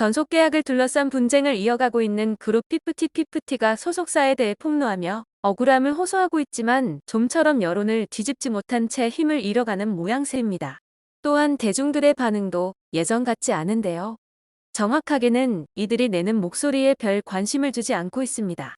전속 계약을 둘러싼 분쟁을 이어가고 있는 그룹 피프티가 소속사에 대해 폭로하며 억울함을 호소하고 있지만 좀처럼 여론을 뒤집지 못한 채 힘을 잃어가는 모양새입니다. 또한 대중들의 반응도 예전 같지 않은데요. 정확하게는 이들이 내는 목소리에 별 관심을 주지 않고 있습니다.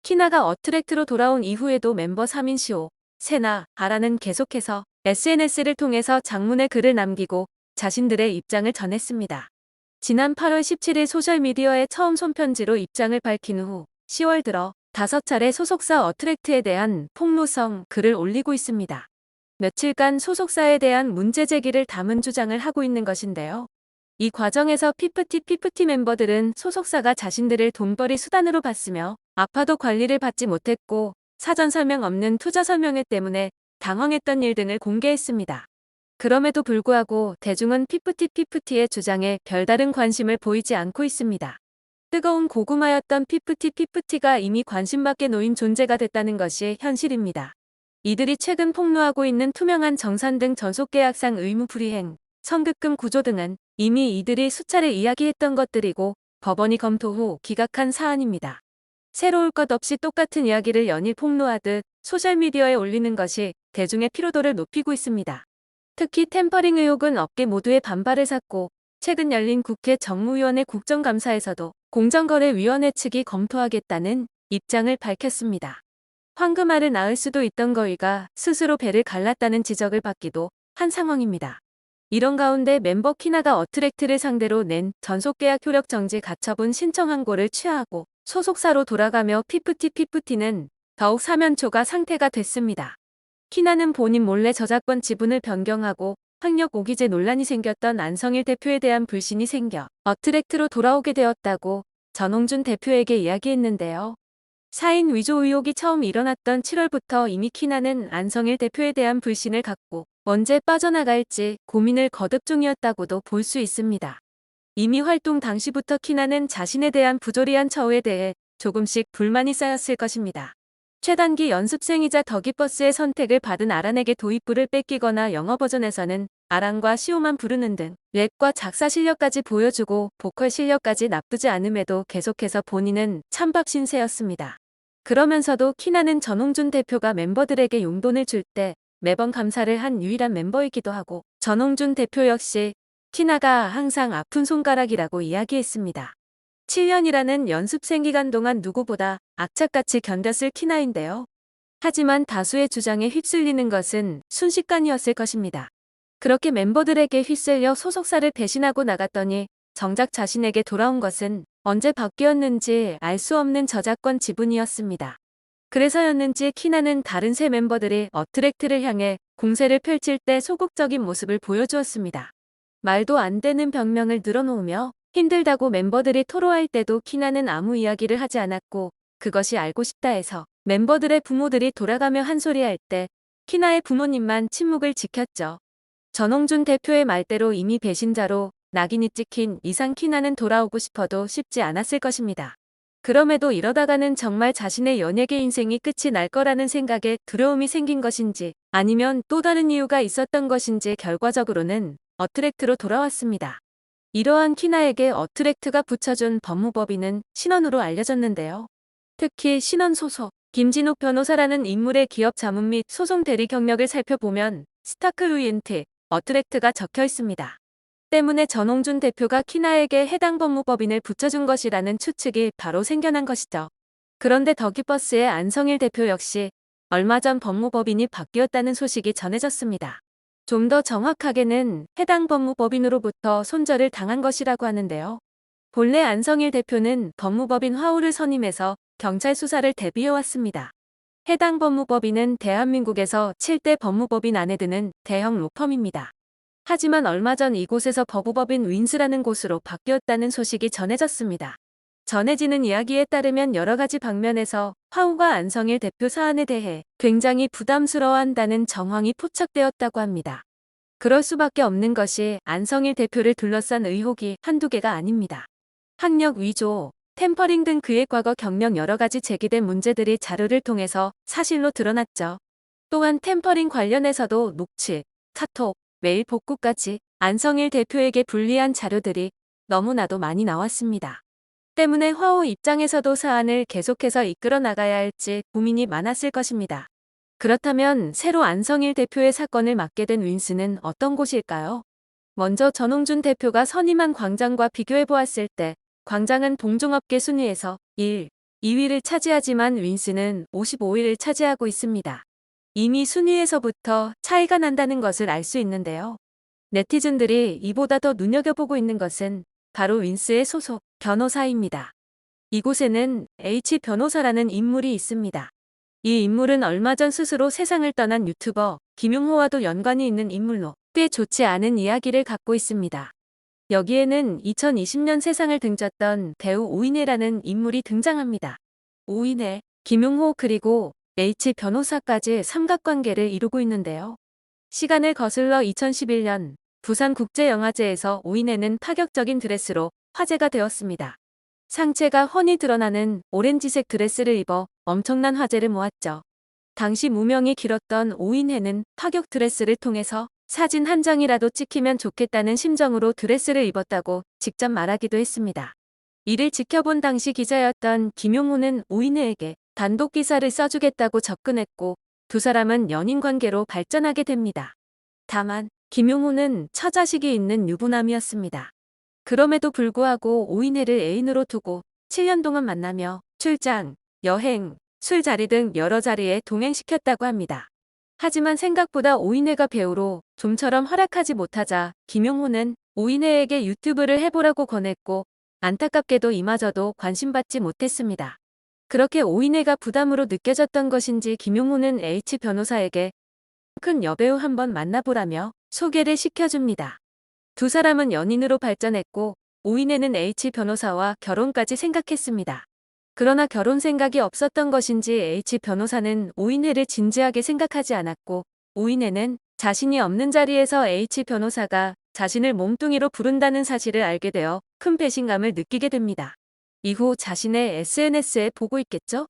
키나가 어트랙트로 돌아온 이후에도 멤버 3인 시오, 세나, 아라는 계속해서 SNS를 통해서 장문의 글을 남기고 자신들의 입장을 전했습니다. 지난 8월 17일 소셜미디어에 처음 손편지로 입장을 밝힌 후 10월 들어 5차례 소속사 어트랙트에 대한 폭로성 글을 올리고 있습니다. 며칠간 소속사에 대한 문제 제기를 담은 주장을 하고 있는 것인데요. 이 과정에서 피프티 멤버들은 소속사가 자신들을 돈벌이 수단으로 봤으며 아파도 관리를 받지 못했고 사전 설명 없는 투자 설명회 때문에 당황했던 일 등을 공개했습니다. 그럼에도 불구하고 대중은 피프티의 주장에 별다른 관심을 보이지 않고 있습니다. 뜨거운 고구마였던 피프티가 이미 관심 밖에 놓인 존재가 됐다는 것이 현실입니다. 이들이 최근 폭로하고 있는 투명한 정산 등 전속계약상 의무 불이행, 선급금 구조 등은 이미 이들이 수차례 이야기했던 것들이고 법원이 검토 후 기각한 사안입니다. 새로울 것 없이 똑같은 이야기를 연일 폭로하듯 소셜미디어에 올리는 것이 대중의 피로도를 높이고 있습니다. 특히 템퍼링 의혹은 업계 모두의 반발을 샀고 최근 열린 국회 정무위원회 국정감사에서도 공정거래위원회 측이 검토하겠다는 입장을 밝혔습니다. 황금알을 낳을 수도 있던 거위가 스스로 배를 갈랐다는 지적을 받기도 한 상황입니다. 이런 가운데 멤버 키나가 어트랙트를 상대로 낸 전속계약 효력 정지 가처분 신청 항고를 취하하고 소속사로 돌아가며 피프티는 더욱 사면초가 상태가 됐습니다. 키나는 본인 몰래 저작권 지분을 변경하고 학력 오기제 논란이 생겼던 안성일 대표에 대한 불신이 생겨 어트랙트로 돌아오게 되었다고 전홍준 대표에게 이야기했는데요. 사인 위조 의혹이 처음 일어났던 7월부터 이미 키나는 안성일 대표에 대한 불신을 갖고 언제 빠져나갈지 고민을 거듭 중이었다고도 볼 수 있습니다. 이미 활동 당시부터 키나는 자신에 대한 부조리한 처우에 대해 조금씩 불만이 쌓였을 것입니다. 최단기 연습생이자 더기버스의 선택을 받은 아란에게 도입부를 뺏기거나 영어 버전에서는 아란과 시오만 부르는 등 랩과 작사 실력까지 보여주고 보컬 실력까지 나쁘지 않음에도 계속해서 본인은 찬밥 신세였습니다. 그러면서도 키나는 전홍준 대표가 멤버들에게 용돈을 줄 때 매번 감사를 한 유일한 멤버이기도 하고 전홍준 대표 역시 키나가 항상 아픈 손가락이라고 이야기했습니다. 7년이라는 연습생 기간 동안 누구보다 악착같이 견뎠을 키나인데요. 하지만 다수의 주장에 휩쓸리는 것은 순식간이었을 것입니다. 그렇게 멤버들에게 휩쓸려 소속사를 배신하고 나갔더니 정작 자신에게 돌아온 것은 언제 바뀌었는지 알 수 없는 저작권 지분이었습니다. 그래서였는지 키나는 다른 세 멤버들이 어트랙트를 향해 공세를 펼칠 때 소극적인 모습을 보여주었습니다. 말도 안 되는 병명을 늘어놓으며 힘들다고 멤버들이 토로할 때도 키나는 아무 이야기를 하지 않았고 그것이 알고 싶다 해서 멤버들의 부모들이 돌아가며 한 소리 할 때 키나의 부모님만 침묵을 지켰죠. 전홍준 대표의 말대로 이미 배신자로 낙인이 찍힌 이상 키나는 돌아오고 싶어도 쉽지 않았을 것입니다. 그럼에도 이러다가는 정말 자신의 연예계 인생이 끝이 날 거라는 생각에 두려움이 생긴 것인지 아니면 또 다른 이유가 있었던 것인지 결과적으로는 어트랙트로 돌아왔습니다. 이러한 키나에게 어트랙트가 붙여준 법무법인은 신원으로 알려졌는데요. 특히 신원 소속 김진욱 변호사라는 인물의 기업 자문 및 소송 대리 경력을 살펴보면 스타크루이엔트 어트랙트가 적혀 있습니다. 때문에 전홍준 대표가 키나에게 해당 법무법인을 붙여준 것이라는 추측이 바로 생겨난 것이죠. 그런데 더기버스의 안성일 대표 역시 얼마 전 법무법인이 바뀌었다는 소식이 전해졌습니다. 좀 더 정확하게는 해당 법무법인으로부터 손절을 당한 것이라고 하는데요. 본래 안성일 대표는 법무법인 화우를 선임해서 경찰 수사를 대비해왔습니다. 해당 법무법인은 대한민국에서 7대 법무법인 안에 드는 대형 로펌입니다. 하지만 얼마 전 이곳에서 법무법인 윈스라는 곳으로 바뀌었다는 소식이 전해졌습니다. 전해지는 이야기에 따르면 여러 가지 방면에서 화우가 안성일 대표 사안에 대해 굉장히 부담스러워한다는 정황이 포착되었다고 합니다. 그럴 수밖에 없는 것이 안성일 대표를 둘러싼 의혹이 한두 개가 아닙니다. 학력 위조, 템퍼링 등 그의 과거 경력 여러 가지 제기된 문제들이 자료를 통해서 사실로 드러났죠. 또한 템퍼링 관련해서도 녹취, 카톡, 메일 복구까지 안성일 대표에게 불리한 자료들이 너무나도 많이 나왔습니다. 때문에 화호 입장에서도 사안을 계속해서 이끌어 나가야 할지 고민이 많았을 것입니다. 그렇다면 새로 안성일 대표의 사건을 맡게 된 윈스는 어떤 곳일까요? 먼저 전홍준 대표가 선임한 광장과 비교해 보았을 때 광장은 동종업계 순위에서 1, 2위를 차지하지만 윈스는 55위를 차지하고 있습니다. 이미 순위에서부터 차이가 난다는 것을 알 수 있는데요. 네티즌들이 이보다 더 눈여겨보고 있는 것은 바로 윈스의 소속 변호사입니다. 이곳에는 H 변호사라는 인물이 있습니다. 이 인물은 얼마 전 스스로 세상을 떠난 유튜버 김용호와도 연관이 있는 인물로 꽤 좋지 않은 이야기를 갖고 있습니다. 여기에는 2020년 세상을 등졌던 배우 오인혜라는 인물이 등장합니다. 오인혜, 김용호 그리고 H 변호사까지 삼각관계를 이루고 있는데요. 시간을 거슬러 2011년 부산국제영화제에서 오인혜는 파격적인 드레스로 화제가 되었습니다. 상체가 훤히 드러나는 오렌지색 드레스를 입어 엄청난 화제를 모았죠. 당시 무명이 길었던 오인혜는 파격 드레스를 통해서 사진 한 장이라도 찍히면 좋겠다는 심정으로 드레스를 입었다고 직접 말하기도 했습니다. 이를 지켜본 당시 기자였던 김용호는 오인혜에게 단독 기사를 써주겠다고 접근했고 두 사람은 연인 관계로 발전하게 됩니다. 다만 김용호는 처자식이 있는 유부남이었습니다. 그럼에도 불구하고 오인혜를 애인으로 두고 7년 동안 만나며 출장, 여행, 술자리 등 여러 자리에 동행시켰다고 합니다. 하지만 생각보다 오인혜가 배우로 좀처럼 활약하지 못하자 김용호는 오인혜에게 유튜브를 해보라고 권했고 안타깝게도 이마저도 관심받지 못했습니다. 그렇게 오인혜가 부담으로 느껴졌던 것인지 김용호는 H 변호사에게 큰 여배우 한번 만나보라며 소개를 시켜줍니다. 두 사람은 연인으로 발전했고 오인혜는 H 변호사와 결혼까지 생각했습니다. 그러나 결혼 생각이 없었던 것인지 H 변호사는 오인혜를 진지하게 생각하지 않았고 오인혜는 자신이 없는 자리에서 H 변호사가 자신을 몸뚱이로 부른다는 사실을 알게 되어 큰 배신감을 느끼게 됩니다. 이후 자신의 SNS에 보고 있겠죠?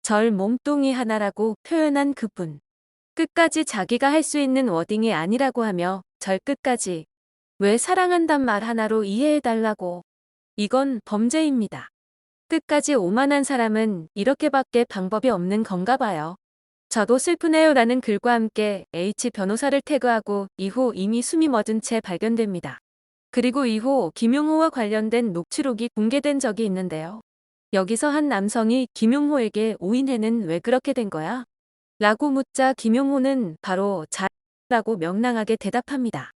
절 몸뚱이 하나라고 표현한 그분. 끝까지 자기가 할 수 있는 워딩이 아니라고 하며 절 끝까지 왜 사랑한단 말 하나로 이해해달라고. 이건 범죄입니다. 끝까지 오만한 사람은 이렇게밖에 방법이 없는 건가 봐요. 저도 슬프네요 라는 글과 함께 H 변호사를 태그하고 이후 이미 숨이 멎은 채 발견됩니다. 그리고 이후 김용호와 관련된 녹취록이 공개된 적이 있는데요. 여기서 한 남성이 김용호에게 오인혜는 왜 그렇게 된 거야? 라고 묻자 김용호는 바로 자라고 명랑하게 대답합니다.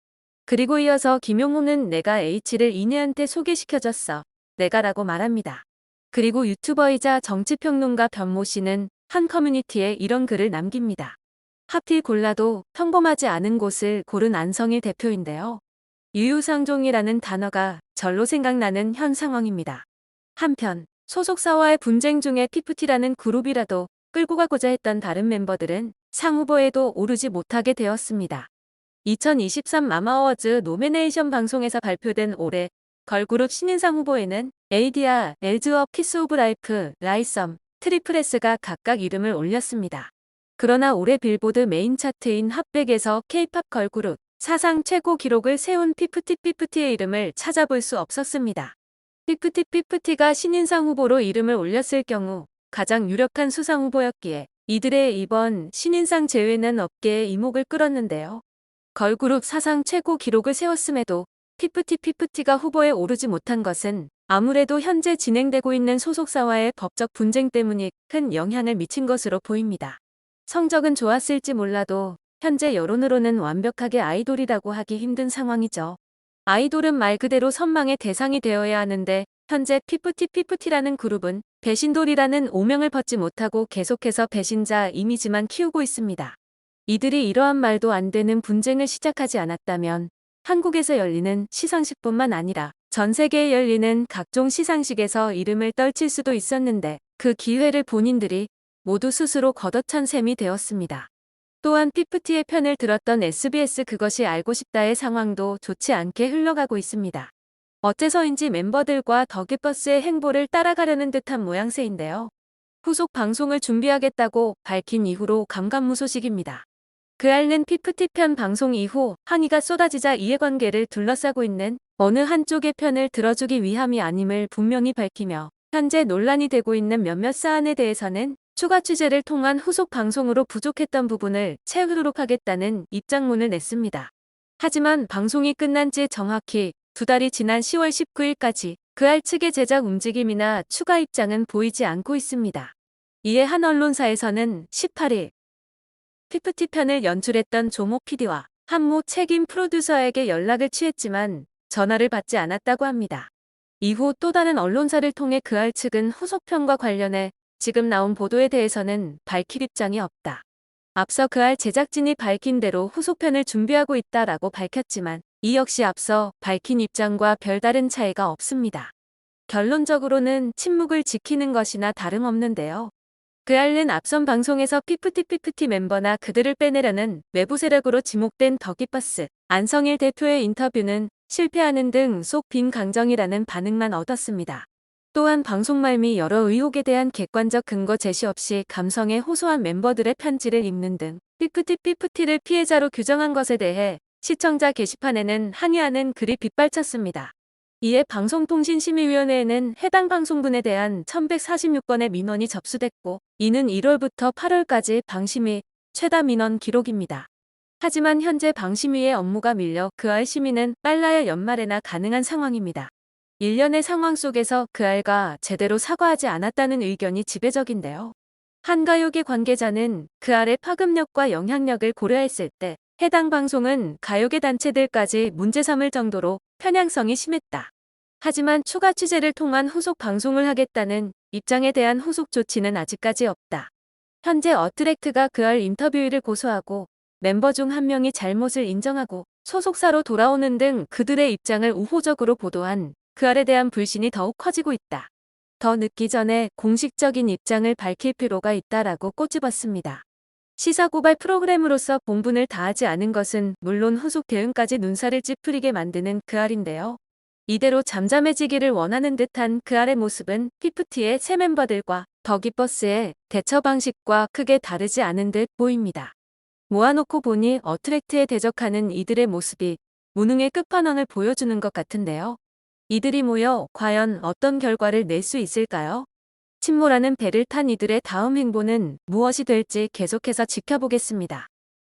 그리고 이어서 김용호는 내가 H를 이내한테 소개시켜줬어. 내가라고 말합니다. 그리고 유튜버이자 정치평론가 변모 씨는 한 커뮤니티에 이런 글을 남깁니다. 하필 골라도 평범하지 않은 곳을 고른 안성일 대표인데요. 유유상종이라는 단어가 절로 생각나는 현 상황입니다. 한편 소속사와의 분쟁 중에 피프티라는 그룹이라도 끌고 가고자 했던 다른 멤버들은 상 후보에도 오르지 못하게 되었습니다. 2023 마마어워즈 노미네이션 방송에서 발표된 올해 걸그룹 신인상 후보에는 에이디아, 엘즈업, 키스 오브 라이프, 라이썸, 트리플S가 각각 이름을 올렸습니다. 그러나 올해 빌보드 메인 차트인 핫백에서 K-팝 걸그룹 사상 최고 기록을 세운 피프티의 이름을 찾아볼 수 없었습니다. 피프티가 신인상 후보로 이름을 올렸을 경우 가장 유력한 수상 후보였기에 이들의 이번 신인상 제외는 업계의 이목을 끌었는데요. 걸그룹 사상 최고 기록을 세웠음에도 피프티가 후보에 오르지 못한 것은 아무래도 현재 진행되고 있는 소속사와의 법적 분쟁 때문이 큰 영향을 미친 것으로 보입니다. 성적은 좋았을지 몰라도 현재 여론으로는 완벽하게 아이돌이라고 하기 힘든 상황이죠. 아이돌은 말 그대로 선망의 대상이 되어야 하는데 현재 피프티라는 그룹은 배신돌이라는 오명을 벗지 못하고 계속해서 배신자 이미지만 키우고 있습니다. 이들이 이러한 말도 안 되는 분쟁을 시작하지 않았다면 한국에서 열리는 시상식뿐만 아니라 전 세계에 열리는 각종 시상식에서 이름을 떨칠 수도 있었는데 그 기회를 본인들이 모두 스스로 걷어찬 셈이 되었습니다. 또한 피프티의 편을 들었던 SBS 그것이 알고 싶다의 상황도 좋지 않게 흘러가고 있습니다. 어째서인지 멤버들과 더기버스의 행보를 따라가려는 듯한 모양새인데요. 후속 방송을 준비하겠다고 밝힌 이후로 감감무소식입니다. 그 앓는 피프티 편 방송 이후 항의가 쏟아지자 이해관계를 둘러싸고 있는 어느 한쪽의 편을 들어주기 위함이 아님을 분명히 밝히며 현재 논란이 되고 있는 몇몇 사안에 대해서는 추가 취재를 통한 후속 방송으로 부족했던 부분을 채우도록 하겠다는 입장문을 냈습니다. 하지만 방송이 끝난 지 정확히 2달이 지난 10월 19일까지 그알 측의 제작 움직임이나 추가 입장은 보이지 않고 있습니다. 이에 한 언론사에서는 18일 피프티 편을 연출했던 조모 PD와 한모 책임 프로듀서에게 연락을 취했지만 전화를 받지 않았다고 합니다. 이후 또 다른 언론사를 통해 그알 측은 후속편과 관련해 지금 나온 보도에 대해서는 밝힐 입장이 없다. 앞서 그알 제작진이 밝힌 대로 후속편을 준비하고 있다라고 밝혔지만 이 역시 앞서 밝힌 입장과 별다른 차이가 없습니다. 결론적으로는 침묵을 지키는 것이나 다름없는데요. 그알은 앞선 방송에서 피프티 멤버나 그들을 빼내려는 외부 세력으로 지목된 더기버스 안성일 대표의 인터뷰는 실패하는 등 속 빈 강정이라는 반응만 얻었습니다. 또한 방송 말미 여러 의혹에 대한 객관적 근거 제시 없이 감성에 호소한 멤버들의 편지를 읽는 등 피프티를 피해자로 규정한 것에 대해 시청자 게시판에는 항의하는 글이 빗발쳤습니다. 이에 방송통신심의위원회에는 해당 방송분에 대한 1146건의 민원이 접수됐고 이는 1월부터 8월까지 방심위 최다 민원 기록입니다. 하지만 현재 방심위의 업무가 밀려 그알 심의는 빨라야 연말에나 가능한 상황입니다. 일련의 상황 속에서 그알가 제대로 사과하지 않았다는 의견이 지배적인데요. 한 가요계 관계자는 그알의 파급력과 영향력을 고려했을 때 해당 방송은 가요계 단체들까지 문제 삼을 정도로 편향성이 심했다. 하지만 추가 취재를 통한 후속 방송을 하겠다는 입장에 대한 후속 조치는 아직까지 없다. 현재 어트랙트가 그알 인터뷰를 고소하고 멤버 중 한 명이 잘못을 인정하고 소속사로 돌아오는 등 그들의 입장을 우호적으로 보도한 그알에 대한 불신이 더욱 커지고 있다. 더 늦기 전에 공식적인 입장을 밝힐 필요가 있다라고 꼬집었습니다. 시사고발 프로그램으로서 본분을 다하지 않은 것은 물론 후속 대응까지 눈살을 찌푸리게 만드는 그알인데요. 이대로 잠잠해지기를 원하는 듯한 그알의 모습은 피프티의 새 멤버들과 더기버스의 대처 방식과 크게 다르지 않은 듯 보입니다. 모아놓고 보니 어트랙트에 대적하는 이들의 모습이 무능의 끝판왕을 보여주는 것 같은데요. 이들이 모여 과연 어떤 결과를 낼 수 있을까요? 침몰하는 배를 탄 이들의 다음 행보는 무엇이 될지 계속해서 지켜보겠습니다.